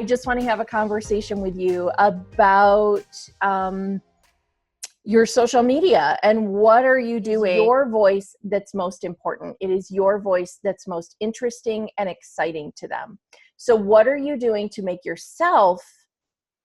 I just want to have a conversation with you about your social media and what are you doing? Your voice that's most important. It is your voice that's most interesting and exciting to them. So what are you doing to make yourself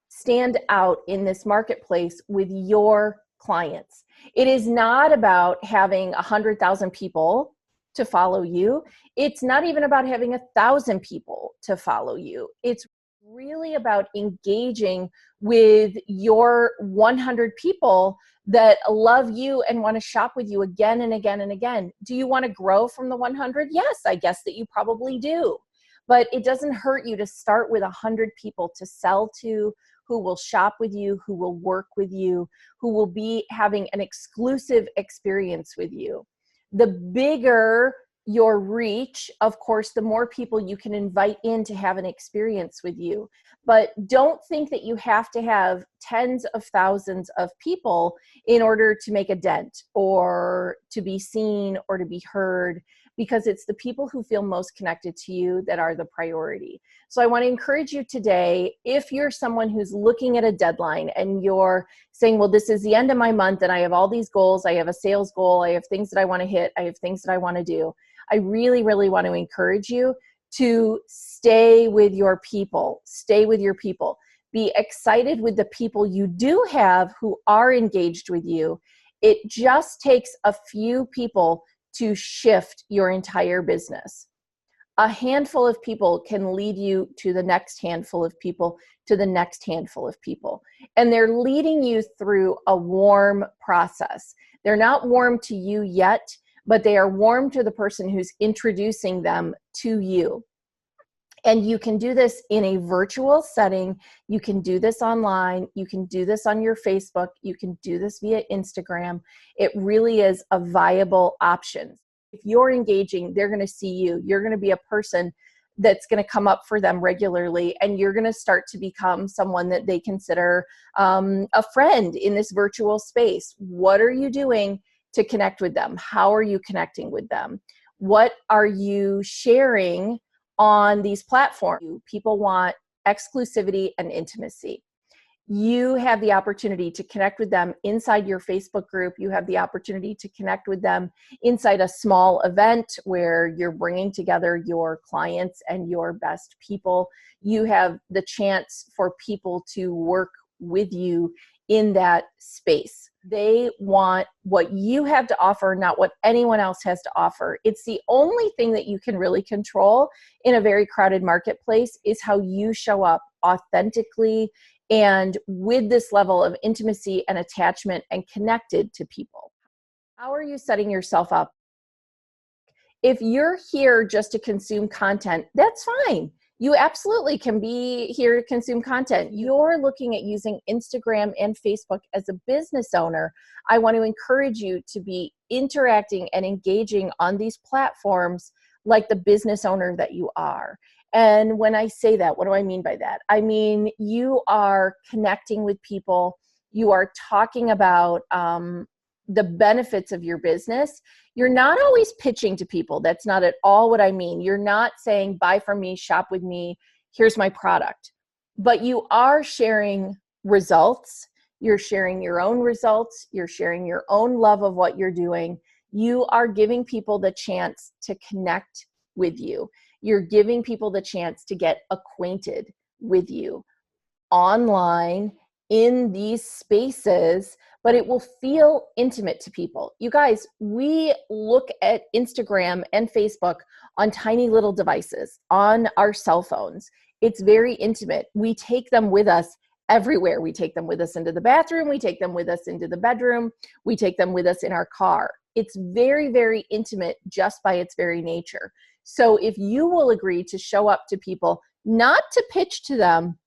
stand out in this marketplace with your clients? It is not about having 100,000 people to follow you. It's not even about having 1,000 people to follow you. It's really about engaging with your 100 people that love you and want to shop with you again and again and again. Do you want to grow from the 100? Yes, I guess that you probably do. But it doesn't hurt you to start with 100 people to sell to, who will shop with you, who will work with you, who will be having an exclusive experience with you. The bigger your reach, of course, the more people you can invite in to have an experience with you. But don't think that you have to have tens of thousands of people in order to make a dent or to be seen or to be heard, because it's the people who feel most connected to you that are the priority. So I want to encourage you today, if you're someone who's looking at a deadline and you're saying, well, this is the end of my month and I have all these goals, I have a sales goal, I have things that I want to hit, I have things that I want to do. I really, really want to encourage you to stay with your people. Stay with your people. Be excited with the people you do have who are engaged with you. It just takes a few people to shift your entire business. A handful of people can lead you to the next handful of people, to the next handful of people. And they're leading you through a warm process. They're not warm to you yet, but they are warm to the person who's introducing them to you. And you can do this in a virtual setting. You can do this online. You can do this on your Facebook. You can do this via Instagram. It really is a viable option. If you're engaging, they're going to see you. You're going to be a person that's going to come up for them regularly, and you're going to start to become someone that they consider a friend in this virtual space. What are you doing to connect with them? How are you connecting with them? What are you sharing on these platforms? People want exclusivity and intimacy. You have the opportunity to connect with them inside your Facebook group. You have the opportunity to connect with them inside a small event where you're bringing together your clients and your best people. You have the chance for people to work with you in that space. They want what you have to offer, not what anyone else has to offer. It's the only thing that you can really control in a very crowded marketplace is how you show up authentically and with this level of intimacy and attachment and connected to people. How are you setting yourself up? If you're here just to consume content, that's fine. You absolutely can be here to consume content. You're looking at using Instagram and Facebook as a business owner. I want to encourage you to be interacting and engaging on these platforms like the business owner that you are. And when I say that, what do I mean by that? I mean, you are connecting with people. You are talking about the benefits of your business. You're not always pitching to people. That's not at all what I mean. You're not saying, buy from me, shop with me, here's my product. But you are sharing results. You're sharing your own results. You're sharing your own love of what you're doing. You are giving people the chance to connect with you. You're giving people the chance to get acquainted with you online in these spaces, but it will feel intimate to people. You guys, we look at Instagram and Facebook on tiny little devices on our cell phones. It's very intimate. We take them with us everywhere. We take them with us into the bathroom. We take them with us into the bedroom. We take them with us in our car. It's very, very intimate just by its very nature. So if you will agree to show up to people, not to pitch to them,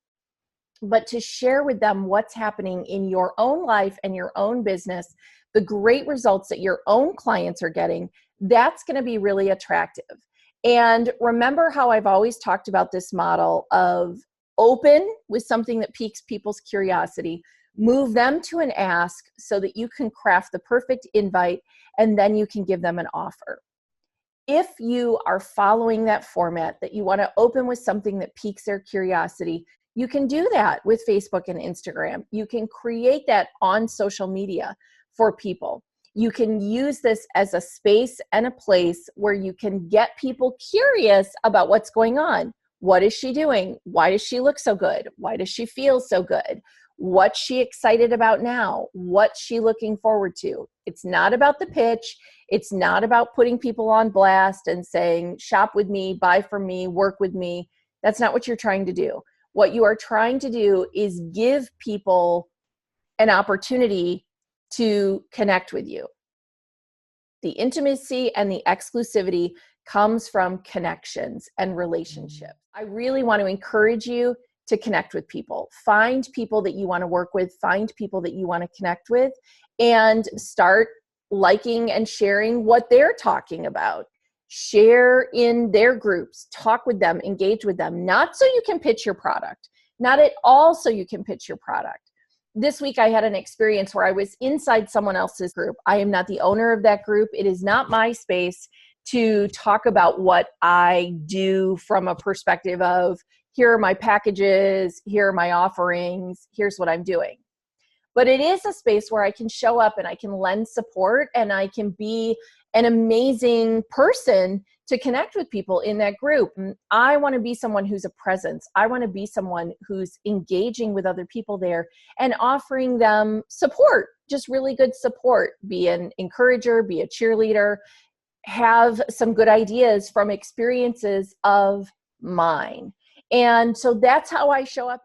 but to share with them what's happening in your own life and your own business, the great results that your own clients are getting, that's going to be really attractive. And remember how I've always talked about this model of open with something that piques people's curiosity, move them to an ask so that you can craft the perfect invite, and then you can give them an offer. If you are following that format, that you want to open with something that piques their curiosity, You can do that with Facebook and Instagram. You can create that on social media for people. You can use this as a space and a place where you can get people curious about what's going on. What is she doing? Why does she look so good? Why does she feel so good? What's she excited about now? What's she looking forward to? It's not about the pitch. It's not about putting people on blast and saying, shop with me, buy from me, work with me. That's not what you're trying to do. What you are trying to do is give people an opportunity to connect with you. The intimacy and the exclusivity comes from connections and relationships. I really want to encourage you to connect with people. Find people that you want to work with, find people that you want to connect with, and start liking and sharing what they're talking about. Share in their groups, talk with them, engage with them, not so you can pitch your product, not at all so you can pitch your product. This week I had an experience where I was inside someone else's group. I am not the owner of that group. It is not my space to talk about what I do from a perspective of, here are my packages, here are my offerings, here's what I'm doing. But it is a space where I can show up and I can lend support and I can be an amazing person to connect with people in that group. And I want to be someone who's a presence. I want to be someone who's engaging with other people there and offering them support, just really good support. Be an encourager, be a cheerleader, have some good ideas from experiences of mine. And so that's how I show up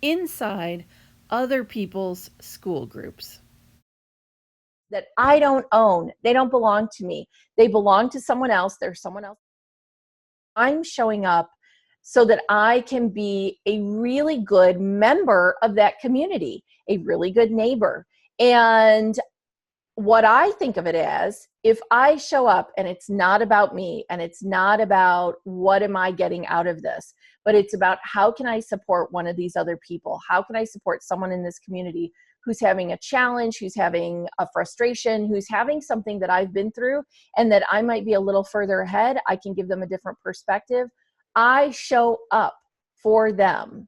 inside other people's school groups that I don't own. They don't belong to me. They belong to someone else. There's someone else. I'm showing up so that I can be a really good member of that community, a really good neighbor. And what I think of it as, if I show up and it's not about me and it's not about what am I getting out of this, but it's about how can I support one of these other people? How can I support someone in this community who's having a challenge, who's having a frustration, who's having something that I've been through and that I might be a little further ahead? I can give them a different perspective. I show up for them.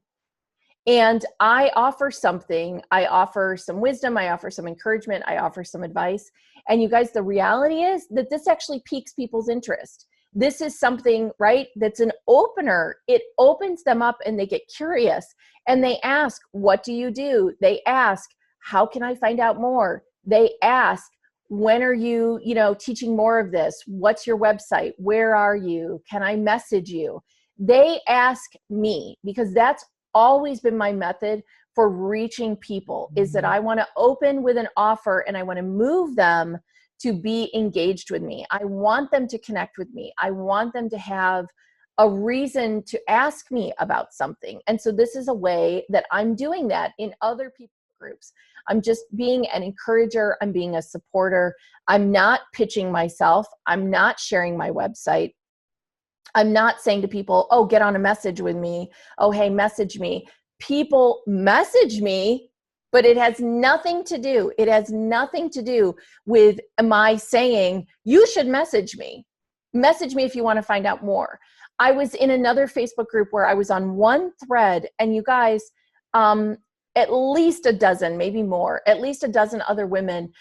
And I offer something. I offer some wisdom. I offer some encouragement. I offer some advice. And you guys, the reality is that this actually piques people's interest. This is something, right, that's an opener. It opens them up and they get curious. And they ask, what do you do? They ask, how can I find out more? They ask, when are you, teaching more of this? What's your website? Where are you? Can I message you? They ask me, because that's always been my method for reaching people, is that I want to open with an offer and I want to move them to be engaged with me. I want them to connect with me. I want them to have a reason to ask me about something. And so this is a way that I'm doing that in other people's groups. I'm just being an encourager. I'm being a supporter. I'm not pitching myself. I'm not sharing my website. I'm not saying to people, oh, get on a message with me. Oh, hey, message me. People message me, but it has nothing to do. It has nothing to do with my saying, you should message me. Message me if you want to find out more. I was in another Facebook group where I was on one thread, and you guys, at least a dozen, maybe more, at least a dozen other women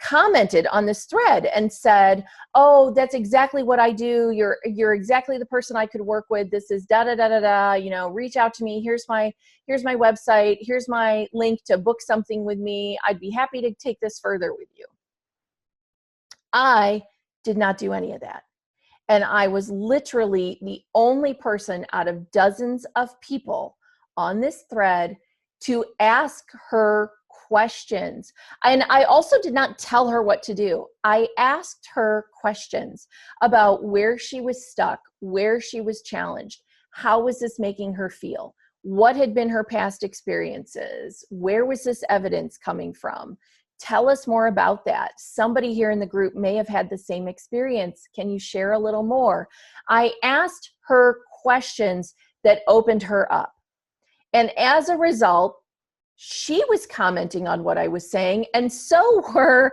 commented on this thread and said, oh, that's exactly what I do. You're exactly the person I could work with. This is da da da da da. Reach out to me. Here's my website. Here's my link to book something with me. I'd be happy to take this further with you. I did not do any of that. And I was literally the only person out of dozens of people on this thread to ask her questions. And I also did not tell her what to do. I asked her questions about where she was stuck, where she was challenged, how was this making her feel, what had been her past experiences, where was this evidence coming from? Tell us more about that. Somebody here in the group may have had the same experience. Can you share a little more? I asked her questions that opened her up. And as a result, she was commenting on what I was saying, and so were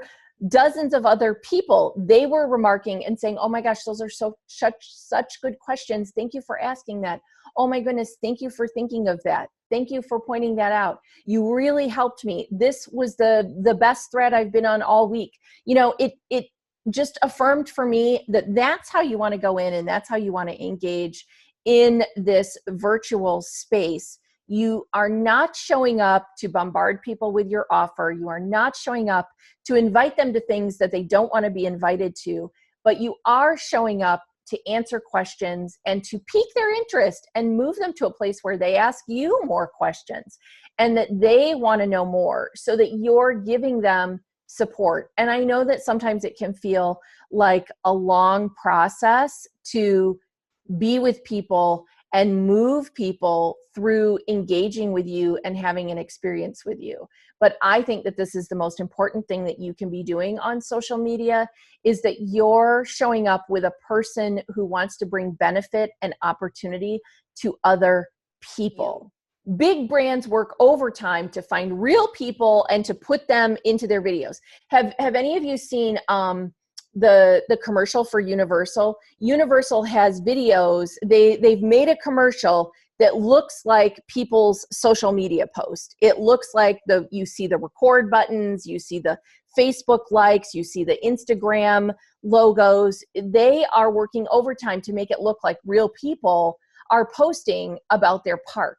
dozens of other people, they were remarking and saying, oh my gosh, those are such good questions. Thank you for asking that. Oh my goodness, thank you for thinking of that. Thank you for pointing that out. You really helped me. This was the best thread I've been on all week. You know, it just affirmed for me that that's how you want to go in, and that's how you want to engage in this virtual space. You are not showing up to bombard people with your offer. You are not showing up to invite them to things that they don't want to be invited to, but you are showing up to answer questions and to pique their interest and move them to a place where they ask you more questions and that they want to know more, so that you're giving them support. And I know that sometimes it can feel like a long process to be with people and move people through engaging with you and having an experience with you. But I think that this is the most important thing that you can be doing on social media, is that you're showing up with a person who wants to bring benefit and opportunity to other people. Big brands work overtime to find real people and to put them into their videos. Have any of you seen the commercial for Universal? Universal has videos. They've made a commercial that looks like people's social media post. It looks like you see the record buttons, you see the Facebook likes, you see the Instagram logos. They are working overtime to make it look like real people are posting about their park,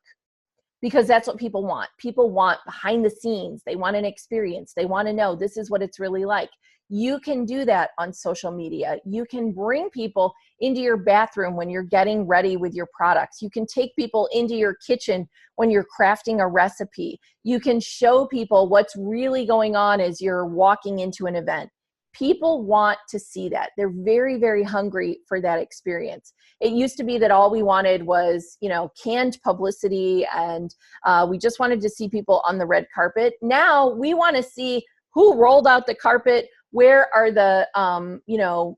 because that's what people want. People want behind the scenes. They want an experience. They want to know this is what it's really like. You can do that on social media. You can bring people into your bathroom when you're getting ready with your products. You can take people into your kitchen when you're crafting a recipe. You can show people what's really going on as you're walking into an event. People want to see that. They're very, very hungry for that experience. It used to be that all we wanted was, canned publicity, and we just wanted to see people on the red carpet. Now we want to see who rolled out the carpet. Where are the,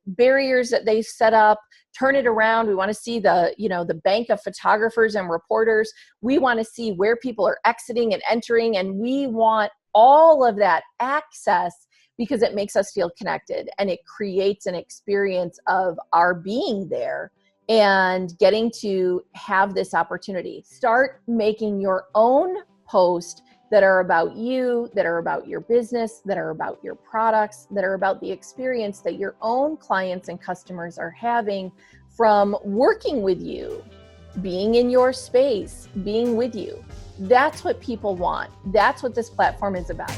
barriers that they set up? Turn it around. We want to see the bank of photographers and reporters. We want to see where people are exiting and entering, and we want all of that access, because it makes us feel connected and it creates an experience of our being there and getting to have this opportunity. Start making your own post that are about you, that are about your business, that are about your products, that are about the experience that your own clients and customers are having from working with you, being in your space, being with you. That's what people want. That's what this platform is about.